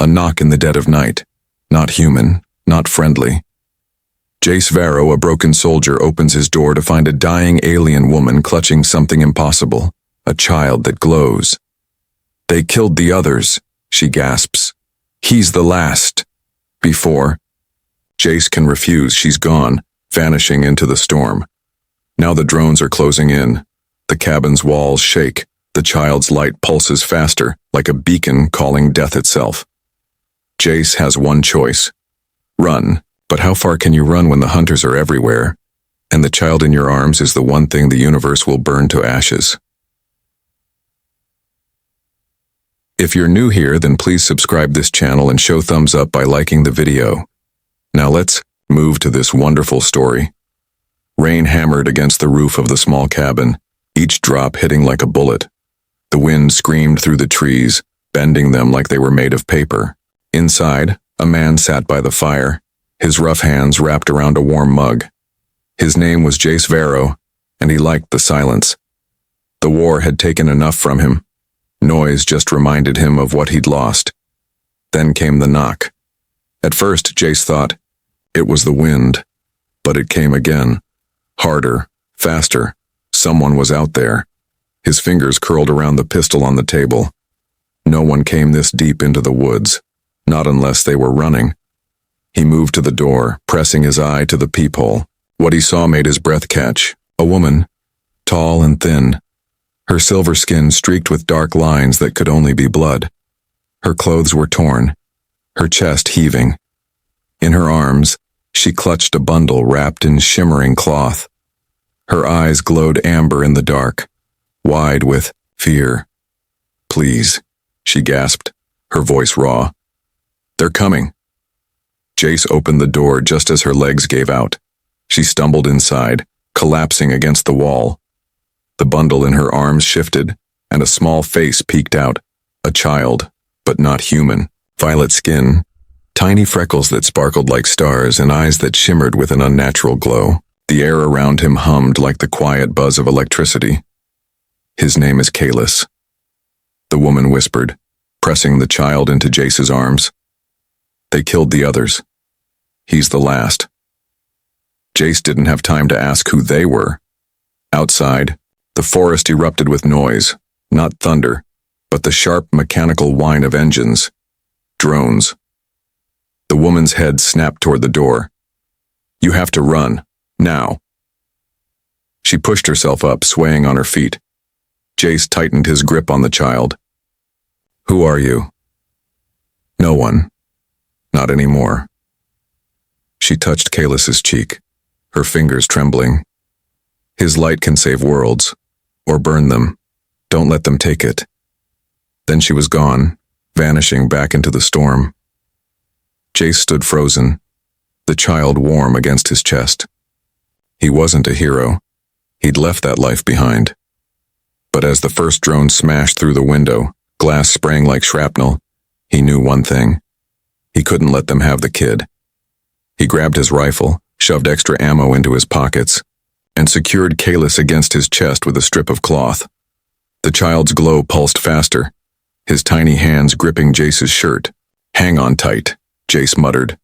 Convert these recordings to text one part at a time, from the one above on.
A knock in the dead of night. Not human, not friendly. Jace Varro, a broken soldier, opens his door to find a dying alien woman clutching something impossible, a child that glows. "They killed the others," she gasps. "He's the last." Before. Jace can refuse. She's gone, vanishing into the storm. Now the drones are closing in. The cabin's walls shake. The child's light pulses faster, like a beacon calling death itself. Jace has one choice. Run. But how far can you run when the hunters are everywhere, and the child in your arms is the one thing the universe will burn to ashes? If you're new here, then please subscribe this channel and show thumbs up by liking the video. Now let's move to this wonderful story. Rain hammered against the roof of the small cabin, each drop hitting like a bullet. The wind screamed through the trees, bending them like they were made of paper. Inside, a man sat by the fire, his rough hands wrapped around a warm mug. His name was Jace Varro, and he liked the silence. The war had taken enough from him. Noise just reminded him of what he'd lost. Then came the knock. At first, Jace thought it was the wind, but it came again. Harder, faster. Someone was out there. His fingers curled around the pistol on the table. No one came this deep into the woods, not unless they were running. He moved to the door, pressing his eye to the peephole. What he saw made his breath catch. A woman, tall and thin. Her silver skin streaked with dark lines that could only be blood. Her clothes were torn, her chest heaving. In her arms, she clutched a bundle wrapped in shimmering cloth. Her eyes glowed amber in the dark, wide with fear. "Please," she gasped, her voice raw. "They're coming." Jace opened the door just as her legs gave out. She stumbled inside, collapsing against the wall. The bundle in her arms shifted, and a small face peeked out. A child, but not human. Violet skin, tiny freckles that sparkled like stars, and eyes that shimmered with an unnatural glow. The air around him hummed like the quiet buzz of electricity. "His name is Kalis," the woman whispered, pressing the child into Jace's arms. "They killed the others. He's the last." Jace didn't have time to ask who they were. Outside, the forest erupted with noise, not thunder, but the sharp mechanical whine of engines. Drones. The woman's head snapped toward the door. "You have to run, now." She pushed herself up, swaying on her feet. Jace tightened his grip on the child. "Who are you?" "No one. Not anymore." She touched Kalis's cheek, her fingers trembling. "His light can save worlds, or burn them. Don't let them take it." Then she was gone, vanishing back into the storm. Jace stood frozen, the child warm against his chest. He wasn't a hero. He'd left that life behind. But as the first drone smashed through the window, glass spraying like shrapnel, he knew one thing. He couldn't let them have the kid. He grabbed his rifle, shoved extra ammo into his pockets, and secured Kalis against his chest with a strip of cloth. The child's glow pulsed faster, his tiny hands gripping Jace's shirt. "Hang on tight," Jace muttered.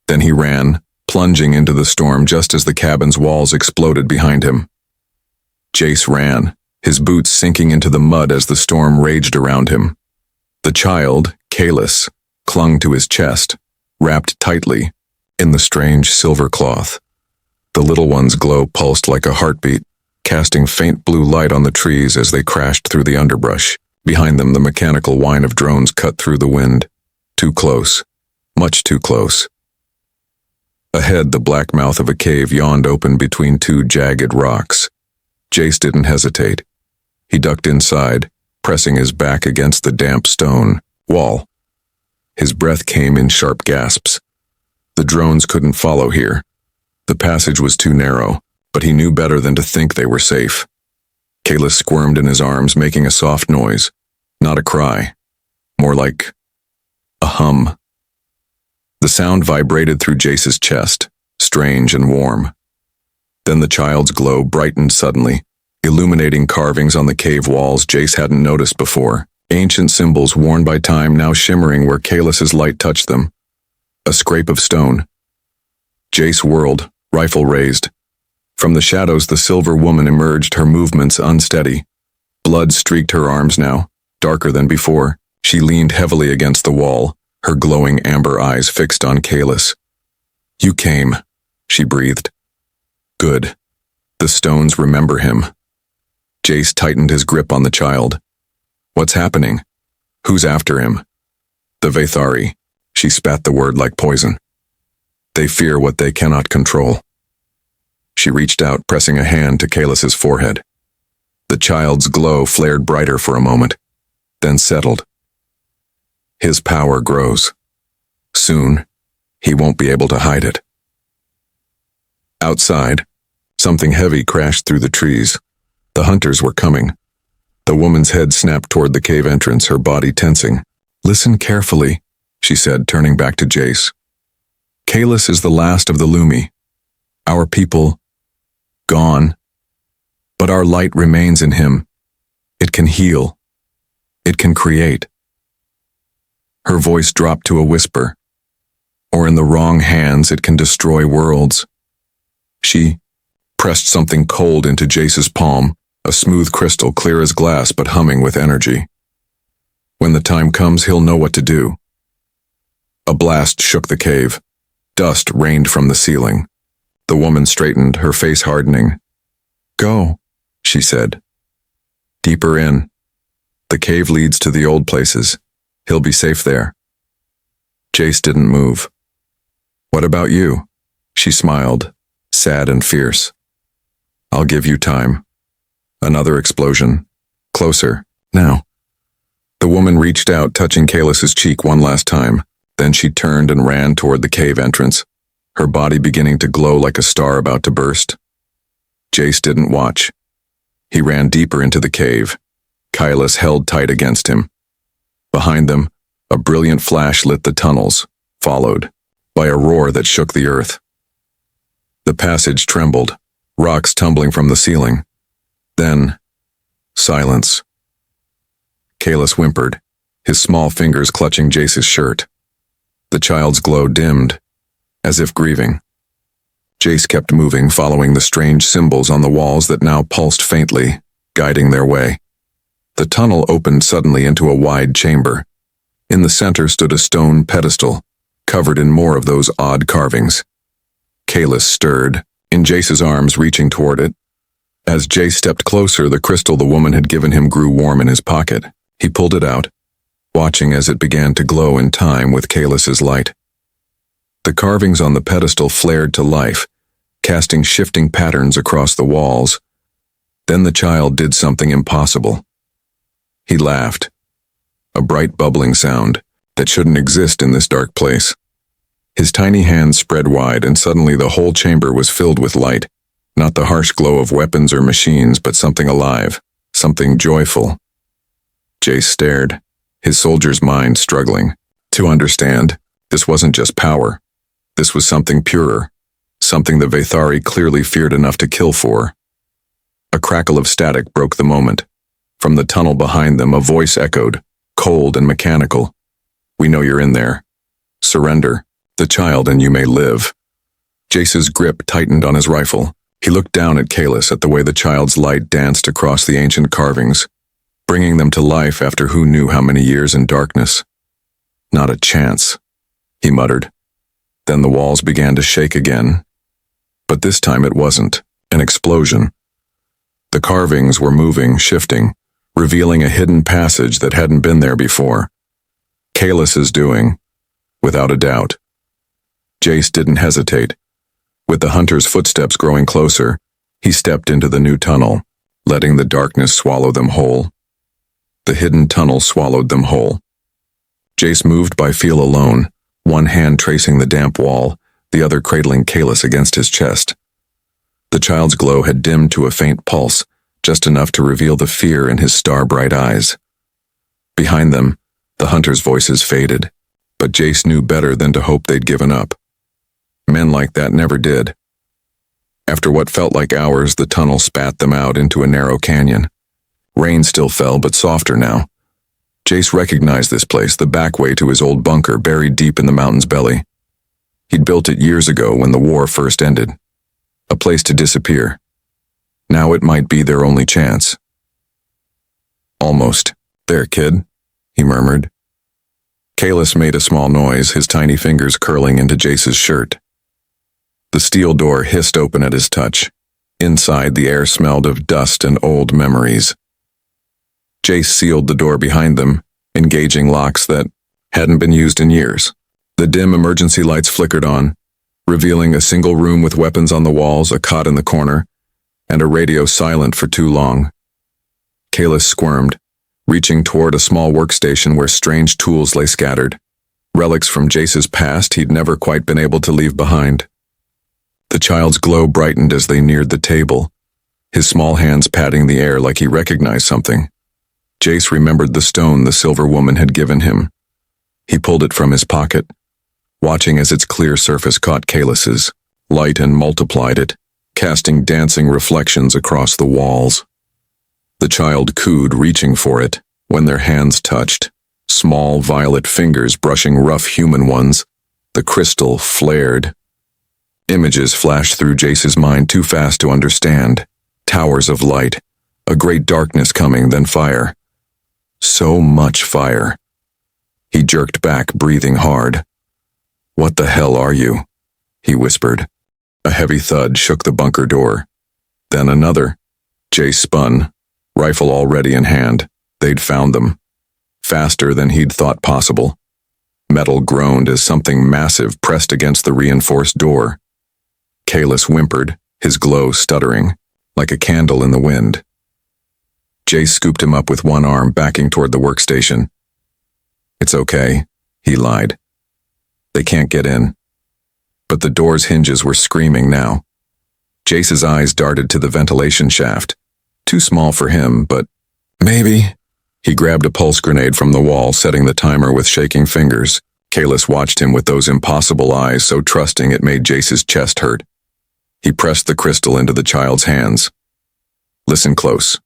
Then he ran, plunging into the storm just as the cabin's walls exploded behind him. Jace ran, his boots sinking into the mud as the storm raged around him. The child, Kalis, clung to his chest, wrapped tightly in the strange silver cloth. The little one's glow pulsed like a heartbeat, casting faint blue light on the trees as they crashed through the underbrush. Behind them, the mechanical whine of drones cut through the wind. Too close. Much too close. Ahead, the black mouth of a cave yawned open between two jagged rocks. Jace didn't hesitate. He ducked inside, pressing his back against the damp stone wall. His breath came in sharp gasps. The drones couldn't follow here. The passage was too narrow, but he knew better than to think they were safe. Kalis squirmed in his arms, making a soft noise. Not a cry. More like a hum. The sound vibrated through Jace's chest, strange and warm. Then the child's glow brightened suddenly, illuminating carvings on the cave walls Jace hadn't noticed before. Ancient symbols worn by time now shimmering where Kalis's light touched them. A scrape of stone. Jace whirled, rifle raised. From the shadows the silver woman emerged, her movements unsteady. Blood streaked her arms now, darker than before. She leaned heavily against the wall, her glowing amber eyes fixed on Kalis. "You came," she breathed. "Good. The stones remember him." Jace tightened his grip on the child. "What's happening? Who's after him?" "The Vathari." She spat the word like poison. "They fear what they cannot control." She reached out, pressing a hand to Kalis's forehead. The child's glow flared brighter for a moment, then settled. His power grows. Soon, he won't be able to hide it. Outside, something heavy crashed through the trees. The hunters were coming. The woman's head snapped toward the cave entrance, her body tensing. "Listen carefully," she said, turning back to Jace. "Kalis is the last of the Lumi. Our people, gone. But our light remains in him. It can heal. It can create." Her voice dropped to a whisper. "Or in the wrong hands, it can destroy worlds." She pressed something cold into Jace's palm, a smooth crystal clear as glass but humming with energy. "When the time comes, he'll know what to do." A blast shook the cave. Dust rained from the ceiling. The woman straightened, her face hardening. "Go," she said. "Deeper in. The cave leads to the old places. He'll be safe there." Jace didn't move. "What about you?" She smiled, sad and fierce. "I'll give you time." Another explosion. Closer, now. The woman reached out, touching Kalis's cheek one last time. Then she turned and ran toward the cave entrance, her body beginning to glow like a star about to burst. Jace didn't watch. He ran deeper into the cave. Kalis held tight against him. Behind them, a brilliant flash lit the tunnels, followed by a roar that shook the earth. The passage trembled, rocks tumbling from the ceiling. Then, silence. Kalis whimpered, his small fingers clutching Jace's shirt. The child's glow dimmed, as if grieving. Jace kept moving, following the strange symbols on the walls that now pulsed faintly, guiding their way. The tunnel opened suddenly into a wide chamber. In the center stood a stone pedestal, covered in more of those odd carvings. Kalis stirred, in Jace's arms reaching toward it. As Jace stepped closer, the crystal the woman had given him grew warm in his pocket. He pulled it out, watching as it began to glow in time with Kalis's light. The carvings on the pedestal flared to life, casting shifting patterns across the walls. Then the child did something impossible. He laughed, a bright bubbling sound that shouldn't exist in this dark place. His tiny hands spread wide, and suddenly the whole chamber was filled with light, not the harsh glow of weapons or machines, but something alive, something joyful. Jace stared, his soldier's mind struggling to understand. This wasn't just power. This was something purer, something the Vathari clearly feared enough to kill for. A crackle of static broke the moment. From the tunnel behind them, a voice echoed, cold and mechanical. "We know you're in there. Surrender the child and you may live." Jace's grip tightened on his rifle. He looked down at Kalis, at the way the child's light danced across the ancient carvings, bringing them to life after who knew how many years in darkness. "Not a chance," he muttered. Then the walls began to shake again. But this time it wasn't an explosion. The carvings were moving, shifting, revealing a hidden passage that hadn't been there before. Kalis's doing, without a doubt. Jace didn't hesitate. With the hunter's footsteps growing closer, he stepped into the new tunnel, letting the darkness swallow them whole. The hidden tunnel swallowed them whole. Jace moved by feel alone, one hand tracing the damp wall, the other cradling Kalis against his chest. The child's glow had dimmed to a faint pulse, just enough to reveal the fear in his star-bright eyes. Behind them, the hunters' voices faded, but Jace knew better than to hope they'd given up. Men like that never did. After what felt like hours, the tunnel spat them out into a narrow canyon. Rain still fell, but softer now. Jace recognized this place, the back way to his old bunker buried deep in the mountain's belly. He'd built it years ago when the war first ended. A place to disappear. Now it might be their only chance. Almost. There, kid, he murmured. Kalis made a small noise, his tiny fingers curling into Jace's shirt. The steel door hissed open at his touch. Inside, the air smelled of dust and old memories. Jace sealed the door behind them, engaging locks that hadn't been used in years. The dim emergency lights flickered on, revealing a single room with weapons on the walls, a cot in the corner, and a radio silent for too long. Kalis squirmed, reaching toward a small workstation where strange tools lay scattered, relics from Jace's past he'd never quite been able to leave behind. The child's glow brightened as they neared the table, his small hands patting the air like he recognized something. Jace remembered the stone the silver woman had given him. He pulled it from his pocket, watching as its clear surface caught Kalis's light and multiplied it, casting dancing reflections across the walls. The child cooed, reaching for it, when their hands touched, small violet fingers brushing rough human ones. The crystal flared. Images flashed through Jace's mind too fast to understand. Towers of light, a great darkness coming, then fire. So much fire. He jerked back, breathing hard. "What the hell are you?" he whispered. A heavy thud shook the bunker door. Then another. Jace spun, rifle already in hand. They'd found them. Faster than he'd thought possible. Metal groaned as something massive pressed against the reinforced door. Kalis whimpered, his glow stuttering, like a candle in the wind. Jace scooped him up with one arm, backing toward the workstation. "It's okay," he lied. "They can't get in." But the door's hinges were screaming now. Jace's eyes darted to the ventilation shaft. Too small for him, but maybe. He grabbed a pulse grenade from the wall, setting the timer with shaking fingers. Kalis watched him with those impossible eyes, so trusting it made Jace's chest hurt. He pressed the crystal into the child's hands. "Listen close.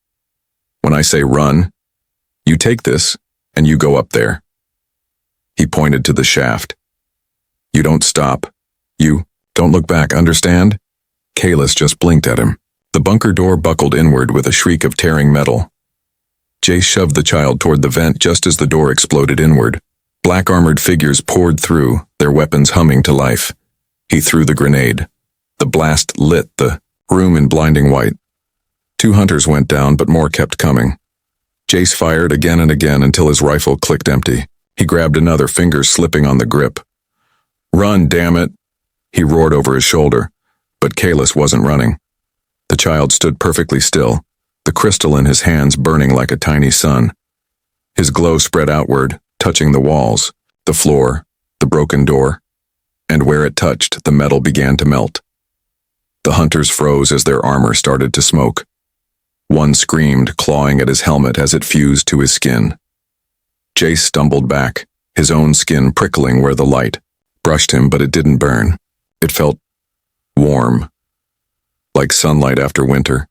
When I say run, you take this and you go up there." He pointed to the shaft. "You don't stop. You don't look back, understand?" Kalis just blinked at him. The bunker door buckled inward with a shriek of tearing metal. Jace shoved the child toward the vent just as the door exploded inward. Black armored figures poured through, their weapons humming to life. He threw the grenade. The blast lit the room in blinding white. 2 hunters went down, but more kept coming. Jace fired again and again until his rifle clicked empty. He grabbed another, fingers slipping on the grip. "Run, damn it!" he roared over his shoulder, but Kalis wasn't running. The child stood perfectly still, the crystal in his hands burning like a tiny sun. His glow spread outward, touching the walls, the floor, the broken door, and where it touched, the metal began to melt. The hunters froze as their armor started to smoke. One screamed, clawing at his helmet as it fused to his skin. Jace stumbled back, his own skin prickling where the light brushed him, but it didn't burn. It felt warm, like sunlight after winter.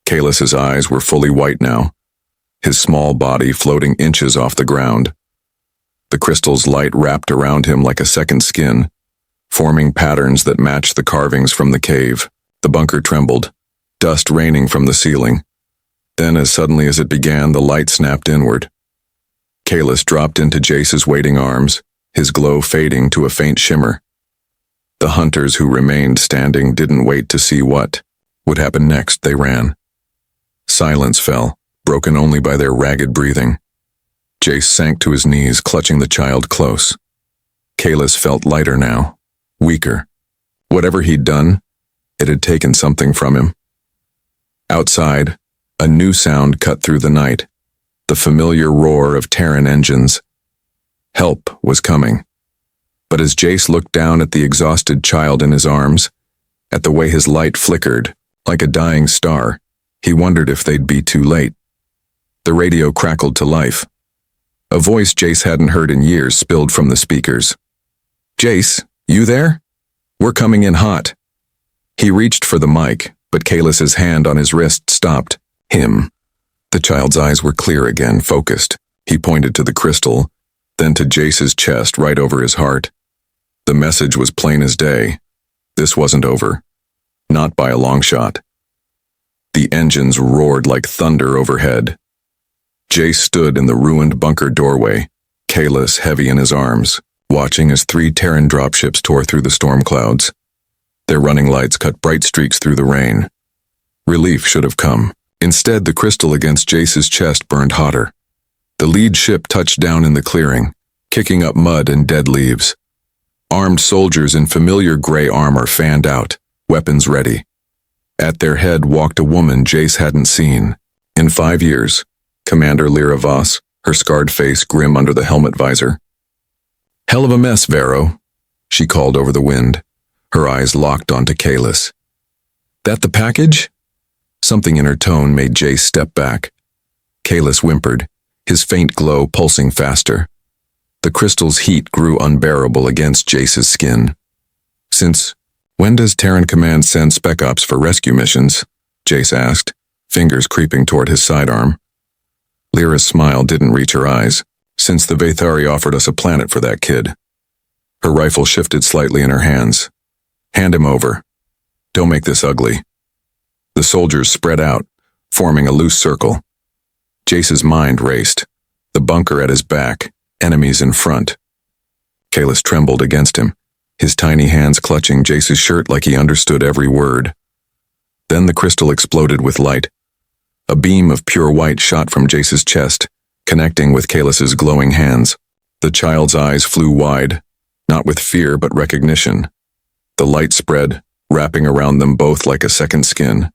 Kalis's eyes were fully white now, his small body floating inches off the ground. The crystal's light wrapped around him like a second skin, forming patterns that matched the carvings from the cave. The bunker trembled, dust raining from the ceiling. Then, as suddenly as it began, the light snapped inward. Kalis dropped into Jace's waiting arms, his glow fading to a faint shimmer. The hunters who remained standing didn't wait to see what would happen next. They ran. Silence fell, broken only by their ragged breathing. Jace sank to his knees, clutching the child close. Kalis felt lighter now, weaker. Whatever he'd done, it had taken something from him. Outside, a new sound cut through the night, the familiar roar of Terran engines. Help was coming. But as Jace looked down at the exhausted child in his arms, at the way his light flickered, like a dying star, he wondered if they'd be too late. The radio crackled to life. A voice Jace hadn't heard in years spilled from the speakers. "Jace, you there? We're coming in hot." He reached for the mic, but Kalis's hand on his wrist stopped him. The child's eyes were clear again, focused. He pointed to the crystal, then to Jace's chest right over his heart. The message was plain as day. This wasn't over. Not by a long shot. The engines roared like thunder overhead. Jace stood in the ruined bunker doorway, Kalis heavy in his arms, watching as 3 Terran dropships tore through the storm clouds. Their running lights cut bright streaks through the rain. Relief should have come. Instead, the crystal against Jace's chest burned hotter. The lead ship touched down in the clearing, kicking up mud and dead leaves. Armed soldiers in familiar gray armor fanned out, weapons ready. At their head walked a woman Jace hadn't seen in 5 years, Commander Lyra Voss, her scarred face grim under the helmet visor. "Hell of a mess, Vero," she called over the wind, her eyes locked onto Kalis. "That the package?" Something in her tone made Jace step back. Kalis whimpered, his faint glow pulsing faster. The crystal's heat grew unbearable against Jace's skin. "Since when does Terran Command send spec ops for rescue missions?" Jace asked, fingers creeping toward his sidearm. Lyra's smile didn't reach her eyes. "Since the Vathari offered us a planet for that kid." Her rifle shifted slightly in her hands. "Hand him over. Don't make this ugly." The soldiers spread out, forming a loose circle. Jace's mind raced. The bunker at his back, enemies in front. Kalis trembled against him, his tiny hands clutching Jace's shirt like he understood every word. Then the crystal exploded with light. A beam of pure white shot from Jace's chest, connecting with Kalis's glowing hands. The child's eyes flew wide, not with fear but recognition. The light spread, wrapping around them both like a second skin.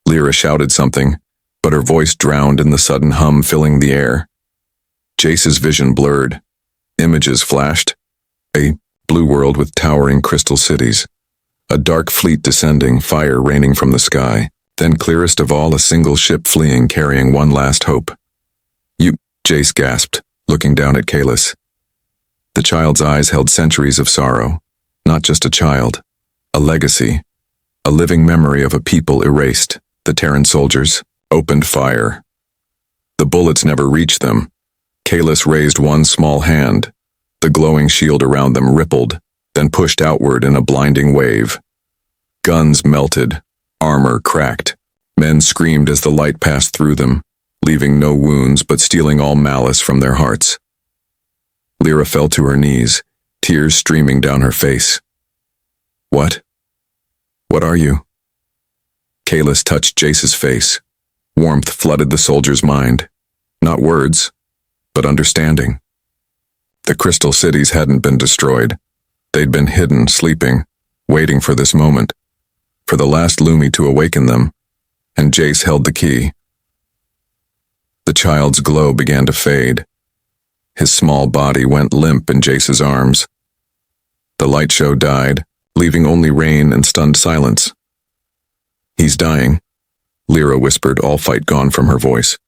Lyra shouted something, but her voice drowned in the sudden hum filling the air. Jace's vision blurred. Images flashed. A blue world with towering crystal cities. A dark fleet descending, fire raining from the sky. Then clearest of all, a single ship fleeing, carrying one last hope. "You," Jace gasped, looking down at Kalis. The child's eyes held centuries of sorrow. Not just a child. A legacy. A living memory of a people erased. The Terran soldiers opened fire. The bullets never reached them. Kalis raised one small hand. The glowing shield around them rippled, then pushed outward in a blinding wave. Guns melted. Armor cracked. Men screamed as the light passed through them, leaving no wounds but stealing all malice from their hearts. Lyra fell to her knees, tears streaming down her face. "What? What are you?" Kalis touched Jace's face. Warmth flooded the soldier's mind. Not words, but understanding. The crystal cities hadn't been destroyed. They'd been hidden, sleeping, waiting for this moment. For the last Lumi to awaken them, and Jace held the key. The child's glow began to fade. His small body went limp in Jace's arms. The light show died, leaving only rain and stunned silence. "He's dying," Lyra whispered, all fight gone from her voice.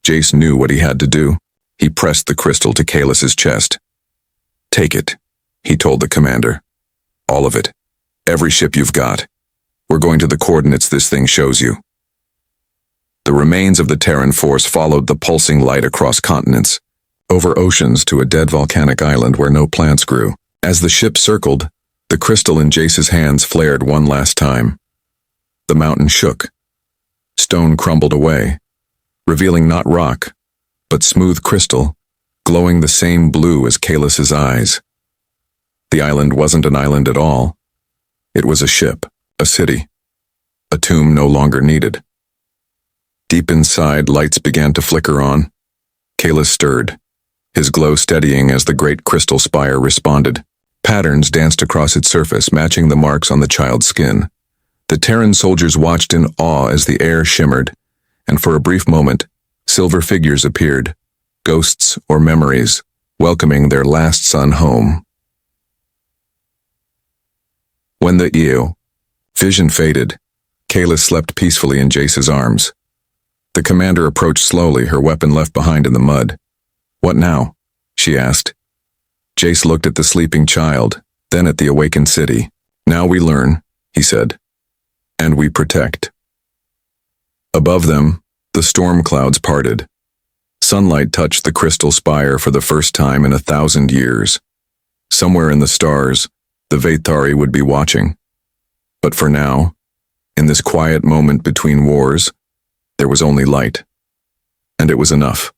Jace knew what he had to do. He pressed the crystal to Kalis's chest. "Take it," he told the commander. "All of it. Every ship you've got. We're going to the coordinates this thing shows you." The remains of the Terran force followed the pulsing light across continents, over oceans to a dead volcanic island where no plants grew. As the ship circled, the crystal in Jace's hands flared one last time. The mountain shook. Stone crumbled away, revealing not rock, but smooth crystal, glowing the same blue as Kalis's eyes. The island wasn't an island at all. It was a ship. A city. A tomb no longer needed. Deep inside, lights began to flicker on. Kalis stirred, his glow steadying as the great crystal spire responded. Patterns danced across its surface, matching the marks on the child's skin. The Terran soldiers watched in awe as the air shimmered, and for a brief moment, silver figures appeared, ghosts or memories, welcoming their last son home. When the vision faded, Kalis slept peacefully in Jace's arms. The commander approached slowly, her weapon left behind in the mud. "What now?" she asked. Jace looked at the sleeping child, then at the awakened city. "Now we learn," he said. "And we protect." Above them, the storm clouds parted. Sunlight touched the crystal spire for the first time in 1,000 years. Somewhere in the stars, the Vaethari would be watching. But for now, in this quiet moment between wars, there was only light. And it was enough.